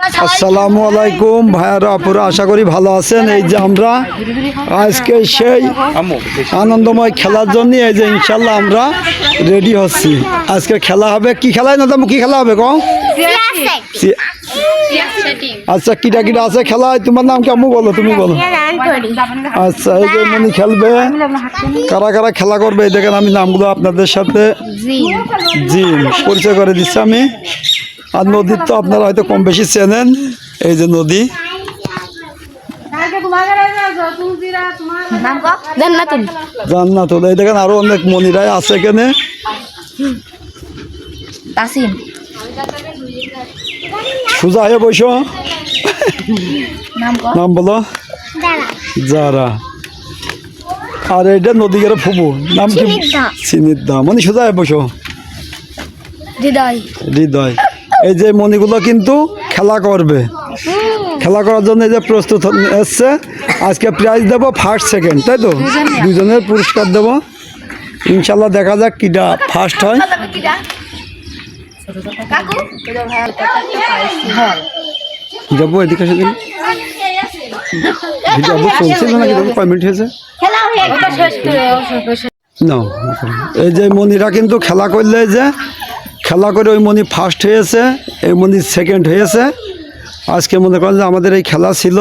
আসসালামু আলাইকুম ভাইয়ারা আপুরা, আশা করি ভালো আছেন। এই যে আমরা আজকে সেই আনন্দময় খেলার জন্য এই যে ইনশাল্লাহ আমরা রেডি হচ্ছি। আজকে খেলা হবে, কি খেলায় না কি খেলা হবে কও? আচ্ছা, কিটা কিটা আছে খেলায়? তোমার নাম কি আম্মু? বলো, তুমি বলো। আচ্ছা, এই যে মনি খেলবে। কারা কারা খেলা করবে এই দেখেন, আমি নামগুলো আপনাদের সাথে জিম পরিচয় করে দিচ্ছি আমি। আর নদীর তো আপনারা হয়তো কম বেশি চেনেন, এই যে নদী। জান্নাতুল, এই দেখেন আরো অনেক মনিরাই আছে এখানে। সোজা হয়ে বসো, নাম বলো। যারা। আর এইটা নদী গেলে ফুবু, নাম কি? সিনিদা। মানে সোজা হয়ে বসো। হৃদয়। এই যে মণিগুলো কিন্তু খেলা করবে, খেলা করার জন্য এই যে প্রস্তুত এসছে। আজকে প্রাইজ দেবো ফার্স্ট সেকেন্ড, তাই তো? দুজনের পুরস্কার দেবো ইনশাল্লাহ। দেখা যাক কিটা ফার্স্ট হয়। যাবো এদিকে সেদিন চলছিল নাকি? কয় মিনিট হয়েছে? না, এই যে মণিরা কিন্তু খেলা করলে, যে খেলা করে ওই মণি ফার্স্ট হয়েছে, এই মণি সেকেন্ড হয়েছে। আজকে মনে করেন যে আমাদের এই খেলা ছিল।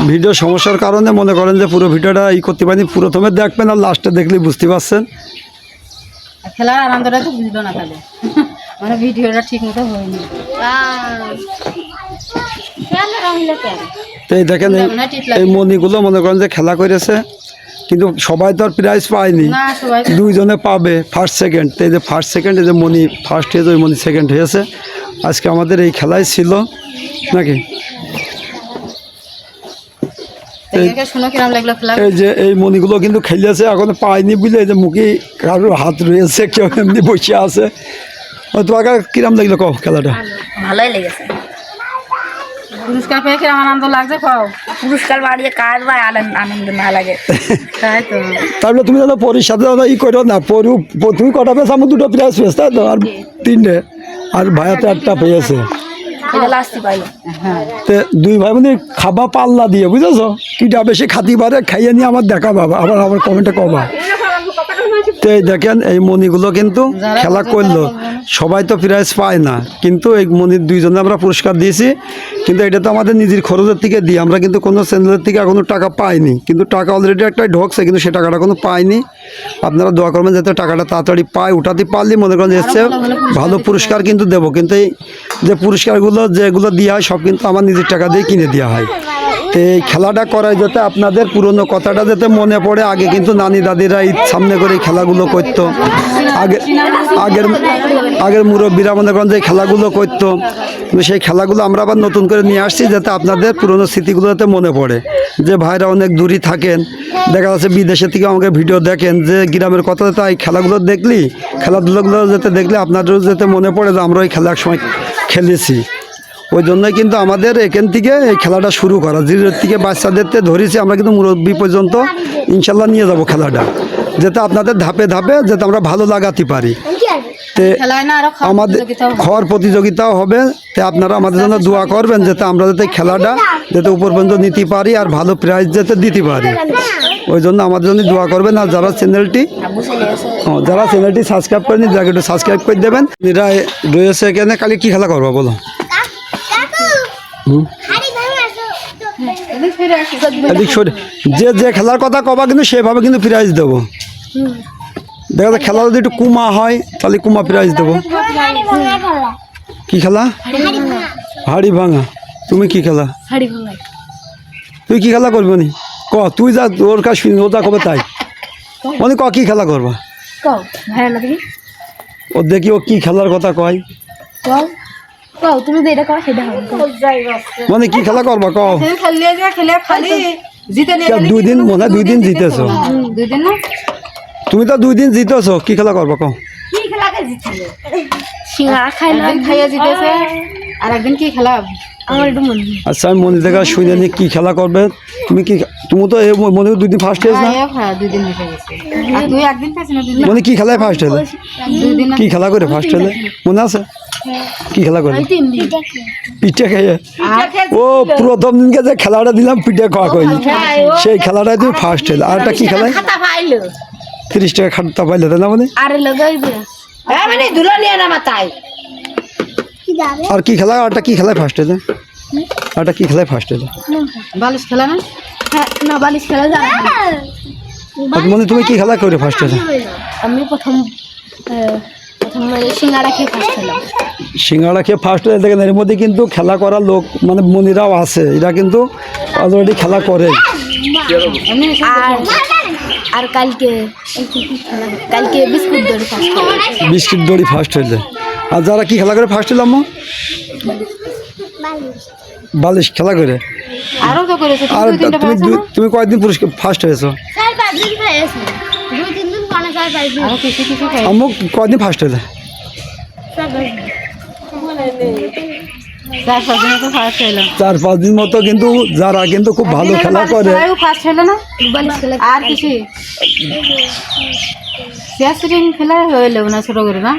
ভিডিও সমস্যার কারণে মনে করেন যে পুরো ভিডিওটা করতে পারিনি। প্রথমে দেখবেন আর লাস্টে দেখলেই বুঝতে পারছেন। খেলার আনন্দটা তো বুঝলো না তাহলে, মানে ভিডিওটা ঠিক মতো হয়নি। এই দেখেন এই মণিগুলো মনে করেন যে খেলা করেছে, কিন্তু সবাই তো আর প্রাইজ পায়নি, দুইজনে পাবে ফার্স্ট সেকেন্ড। এই যে ফার্স্ট সেকেন্ড, এই যে মণি ফার্স্ট হয়েছে, ওই মণি সেকেন্ড হয়েছে। আজকে আমাদের এই খেলাই ছিল নাকি? এই যে এই মণিগুলো কিন্তু খেলেছে, এখন পায়নি বুঝলে। এই যে মুখে কারোর হাত রয়েছে, কেউ এমনি বসে আছে। তোমাকে কিরম লাগলো কও খেলাটা? ভালোই লেগেছে। পুরস্কার পেয়ে কিরম আনন্দ লাগছে কও? পুরস্কার বাড়িয়ে কাজ বা আনন্দ না লাগে, তাই তো। তারপরে তুমি দাদা পরির সাথে ই করো না, তুমি কটা পেয়েছো? আমার দুটো প্রাইজ পেয়েছে, তাই তো? আর তিনটে, আর ভাইয়া তো একটা পেয়েছে। দুই ভাই মানে খাবা পাল্লা দিয়ে, বুঝেছো? কিটা বেশি খাতি পারে খাইয়ে নিয়ে আমার দেখা বাবা, আবার আমার কমেন্টে কবা। তো এই দেখেন এই মণিগুলো কিন্তু খেলা করলো, সবাই তো প্রাইজ পায় না, কিন্তু এই মণির দুইজনে আমরা পুরস্কার দিয়েছি। কিন্তু এটা তো আমাদের নিজের খরচের থেকে দিই, আমরা কিন্তু কোনো চ্যানেলের থেকে এখনো টাকা পাইনি। কিন্তু টাকা অলরেডি একটাই ঢোকছে, কিন্তু সে টাকাটা কোনো পাইনি। আপনারা দোয়া করবেন যাতে টাকাটা তাড়াতাড়ি পায়। উঠাতে পারলে মনে করেন এসছে ভালো পুরস্কার কিন্তু দেবো। কিন্তু এই যে পুরস্কারগুলো যেগুলো দেওয়া হয় সব কিন্তু আমার নিজের টাকা দিয়ে কিনে দেওয়া হয়। তো এই খেলাটা করায় যাতে আপনাদের পুরনো কথাটা যাতে মনে পড়ে। আগে কিন্তু নানি দাদিরা ঈদ সামনে করে এই খেলাগুলো করতো। আগের মুরব্বীরা মনে করেন যে এই খেলাগুলো করতো, কিন্তু সেই খেলাগুলো আমরা আবার নতুন করে নিয়ে আসছি যাতে আপনাদের পুরনো স্মৃতিগুলো যাতে মনে পড়ে। যে ভাইরা অনেক দূরে থাকেন, দেখা যাচ্ছে বিদেশে থেকে আমাকে ভিডিও দেখেন, যে গ্রামের কথা যাতে এই খেলাগুলো দেখলি, খেলাধুলাগুলো যাতে দেখলে আপনাদেরও যাতে মনে পড়ে যে আমরা ওই খেলা এক সময় খেলেছি। ওই জন্যই কিন্তু আমাদের এখান থেকে এই খেলাটা শুরু করা। জিরোর থেকে বাচ্চাদেরকে ধরেছি আমরা, কিন্তু মুরব্বী পর্যন্ত ইনশাল্লাহ নিয়ে যাব খেলাটা, যাতে আপনাদের ধাপে ধাপে যাতে আমরা ভালো লাগাতে পারি। তে আমাদের খাওয়ার প্রতিযোগিতাও হবে। তো আপনারা আমাদের জন্য দোয়া করবেন যাতে আমরা যাতে খেলাটা যাতে উপর পর্যন্ত নিতে পারি আর ভালো প্রাইজ যাতে দিতে পারি। ওই জন্য আমাদের জন্য দোয়া করবেন। আর যারা চ্যানেলটি সাবস্ক্রাইব করেনি যাকে একটু সাবস্ক্রাইব করে দেবেন। এরা রয়েছে এখানে। কালি কি খেলা করবো বলো? যে যে খেলার কথা কবা কিন্তু সেভাবে কিন্তু প্রাইজ দেবো। দেখা যায় খেলা যদি একটু কুমা হয় তাহলে কুমা প্রাইজ দেবো। কি খেলা? হাড়ি ভাঙা। তুমি কি খেলা? তুই কি খেলা করবি? নি ক, তুই যা ওর কাজ শুনি, ও যা কবে তাই। মানে ক কি খেলা করবা? ও দেখি ও কি খেলার কথা কয়। মানে কি খেলা করবা কও? দুই দিন মনে হয় 2 দিন জিতেছো তুমি, তো 2 দিন জিতেছো। কি খেলা করবা কও? আচ্ছা, আমি মনে দেখা শুনে নি কি খেলা করবে। তুমি তো মনে 2 দিন ফার্স্ট হয়েছে না? মানে কি খেলায় ফার্স্ট হলে? কি খেলা করে ফার্স্ট হলে মনে আছে? কি খেলা করে পিঠে খেয়ে ও প্রথম দিনকে যে খেলাটা দিলাম পিঠে খাওয়া করি সেই খেলাটাই তুমি ফার্স্ট হলো আর একটা কি খেলায় 30 টাকা খাতা পাইলে তাই না মানে আর কি খেলা আরটা কি খেলায় ফার্স্ট হয়েছে আরটা কি খেলায় ফার্স্ট হয়েছে বালিশ খেলা না না বালিশ খেলা যায় মানে তুমি কি খেলা করে ফার্স্ট হয়েছে আমি প্রথম সিঙ্গাড়া খেয়ে ফার্স্ট হলাম সিঙ্গাড়া খেয়ে ফার্স্ট হয়ে দেখেন এর মধ্যে কিন্তু খেলা করার লোক মানে মনিরাও আছে এরা কিন্তু অলরেডি খেলা করে আর কালকে বিস্কুট দড়ি ফার্স্ট বিস্কিট দড়ি ফার্স্ট হয়েছে আর যারা কি খেলা করে ফার্স্ট হলাম বালিশ খেলা করে আরো তো করেছে আর তুমি কয়েকদিন পুরস্কার ফার্স্ট হয়েছো আরো কিছু কিছু খাই আমু কয়েকদিন ফার্স্ট হয়েছে 4-5 দিন তো ফার্স্ট হইলো 4-5 দিন মতো কিন্তু যারা কিন্তু খুব ভালো খেলা করে ফার্স্ট হলো না বালিশ খেলা আর কিছু সিয়াসিং খেলা হইলো না ছোট করে না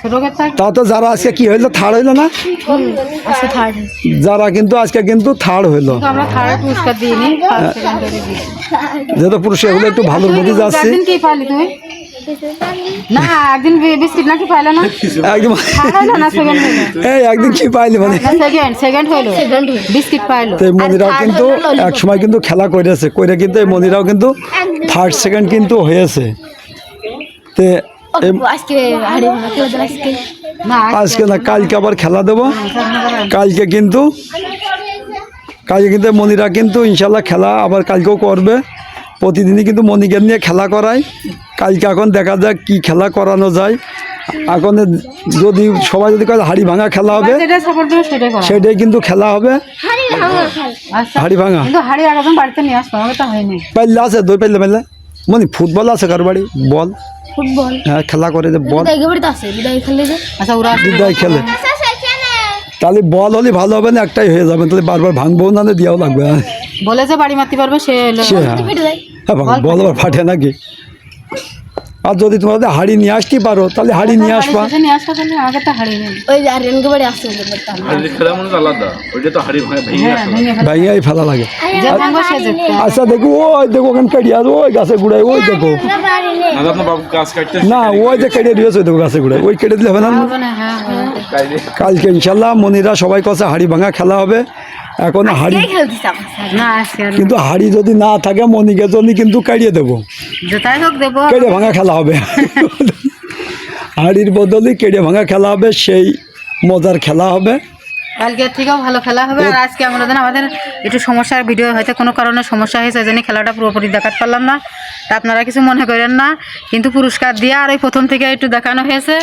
ছোট করে তা তো যারা আজকে কি হইলো থার্ড হইলো না আছে থার্ড যারা কিন্তু আজকে কিন্তু থার্ড হইলো আমরা থার্ড পুরস্কার দিইনি ফার্স্ট সেকেন্ড করে দিই যেহেতু পুরস্কারগুলো একটু ভালো বুঝে যাচ্ছে একদিন কি পাইলি তুই না একদিন বিস্কিট নাকি পাইলো না একদম থার্ড হইলো না সেকেন্ড হইলো এই একদিন কি পাইলি মানে সেকেন্ড হইলো বিস্কিট পাইলো তো এই মন্দিরাও কিন্তু এক সময় কিন্তু খেলা করেছে করে কিন্তু এই মন্দিরাও কিন্তু থার্ড সেকেন্ড কিন্তু হয়েছে তে আজকে হাড়ি ভাঙা খেলা দেব আজকে না আজকে না কালকে আবার খেলা দেবো কালকে কিন্তু মনিরা কিন্তু ইনশাল্লাহ খেলা আবার কালকেও করবে প্রতিদিনই কিন্তু মনিকে নিয়ে খেলা করায় কালকে এখন দেখা যাক কি খেলা করানো যায় এখন যদি সবাই যদি কয় হাড়ি ভাঙা খেলা হবে যেটা সাপোর্ট দিবে সেটাই করা সেটাই কিন্তু খেলা হবে আচ্ছা হাড়ি ভাঙা কিন্তু হাড়ি আগে বাড়িতে নিয়ে আসবো আমাকে তো হয়নি পাইলে আছে দই পাইলে মানে ফুটবল আছে কার বাড়ি বল ফুটবল হ্যাঁ খেলা করে যে বল বিদায় বাড়িতে আছে বিদায় খেলে যে আচ্ছা ওরা বিদায় খেলে তাহলে বল হলে ভালো হবে না একটাই হয়ে যাবে তাহলে বারবার ভাঙবো না দিয়াও লাগবে বলে যে বাড়ি মারতে পারবে সে এলো। সে হ্যাঁ ফেটে যায় বল আবার ফাটে নাকি আর যদি তোমাদের হাড়ি নিয়ে আসতে পারো তাহলে হাড়ি নিয়ে আসবা বাড়ি নিয়ে আসা তাহলে আগে তো হাড়ি নেই ওই আর রেনকে বাড়ি আসছে ওদের বাড়িতে হাড়ি খেলা মনে হয় আলাদা ওইটা তো হাড়ি ভেঙে হ্যাঁ ভেঙে ফেলে ভাইয়াই ফেলা লাগে যে ভাঙবো সে জিতবে আচ্ছা দেখো ওই দেখো ওখানে কেড়িয়ে আছে ওই গাছে গুড়ায় ওই দেখো না আপনার বাবু গাছ কাটতে না ওই যে কেটে দিয়েছে ওই দেখো গাছে গুড়ায় ওই কেটে দিলে হবে না হবে না হ্যাঁ হ্যাঁ কালকে ইনশাল্লাহ মনিরা সবাই কাছে হাড়ি ভাঙা খেলা হবে এখন হাড়ি খেলতেছে আমার না আজকে আর কিন্তু হাড়ি যদি না থাকে মনিকে জন্য কিন্তু কাড়িয়ে দেবো যেটাই হোক দেবো কেড়ে ভাঙা খেলা হবে হাড়ির বদলে কেড়ে ভাঙা খেলা হবে সেই মজার খেলা হবে কালকে থেকেও ভালো খেলা হবে আর আজকে আমরা যেন আমাদের একটু সমস্যার ভিডিও হয়তো কোনো কারণে সমস্যা হয়েছে এই জন্য খেলাটা পুরোপুরি দেখাতে পারলাম না তা আপনারা কিছু মনে করেন না কিন্তু পুরস্কার দিয়ে আর ওই প্রথম থেকে একটু দেখানো হয়েছে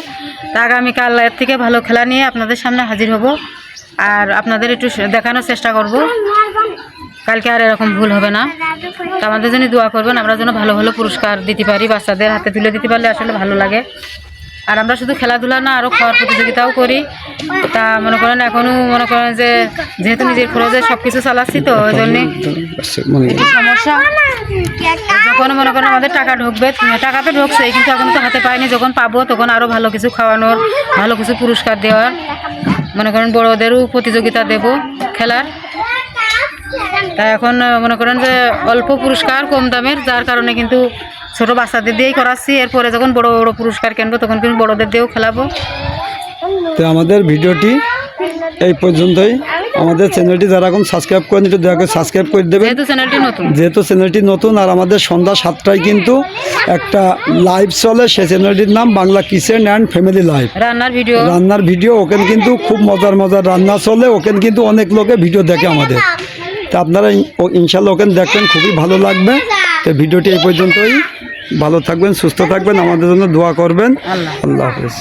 তা আগামীকাল এর থেকে ভালো খেলা নিয়ে আপনাদের সামনে হাজির হব আর আপনাদের একটু দেখানোর চেষ্টা করব কালকে আর এরকম ভুল হবে না তা আমাদের জন্য দোয়া করবেন আমরা যেন ভালো ভালো পুরস্কার দিতে পারি বাচ্চাদের হাতে তুলে দিতে পারলে আসলে ভালো লাগে আর আমরা শুধু খেলাধুলা না আরও খাওয়ার প্রতিযোগিতাও করি তা মনে করেন এখনও মনে করেন যে যেহেতু নিজের খরচে সব কিছু চালাচ্ছি তো ওই জন্যে সমস্যা যখন মনে করেন আমাদের টাকা ঢুকবে টাকা তো ঢুকছেই কিন্তু এখন তো হাতে পাইনি যখন পাবো তখন আরও ভালো কিছু খাওয়ানোর ভালো কিছু পুরস্কার দেওয়ার মনে করেন বড়োদেরও প্রতিযোগিতা দেব খেলার তা এখন মনে করেন যে অল্প পুরস্কার কম দামের যার কারণে কিন্তু ছোটো বাচ্চাদের দিয়েই করাচ্ছি এরপরে যখন বড় বড় পুরস্কার কিনবো তখন কিন্তু বড়োদের দিয়েও খেলাবো তো আমাদের ভিডিওটি এই পর্যন্তই আমাদের চ্যানেলটি যারা এখন সাবস্ক্রাইব করেন একটু দয়া করে সাবস্ক্রাইব করে দেবেন যেহেতু চ্যানেলটি নতুন যেহেতু চ্যানেলটি নতুন আর আমাদের সন্ধ্যা 7টায় কিন্তু একটা লাইভ চলে সেই চ্যানেলটির নাম Bangla kitchen and family live রান্নার ভিডিও ওখানে কিন্তু খুব মজার রান্না চলে ওখানে কিন্তু অনেক লোকে ভিডিও দেখে আমাদের তা আপনারা ইনশাল্লাহ ওখানে দেখবেন খুবই ভালো লাগবে তো ভিডিওটি এই পর্যন্তই ভালো থাকবেন সুস্থ থাকবেন আমাদের জন্য দোয়া করবেন আল্লাহ হাফেজ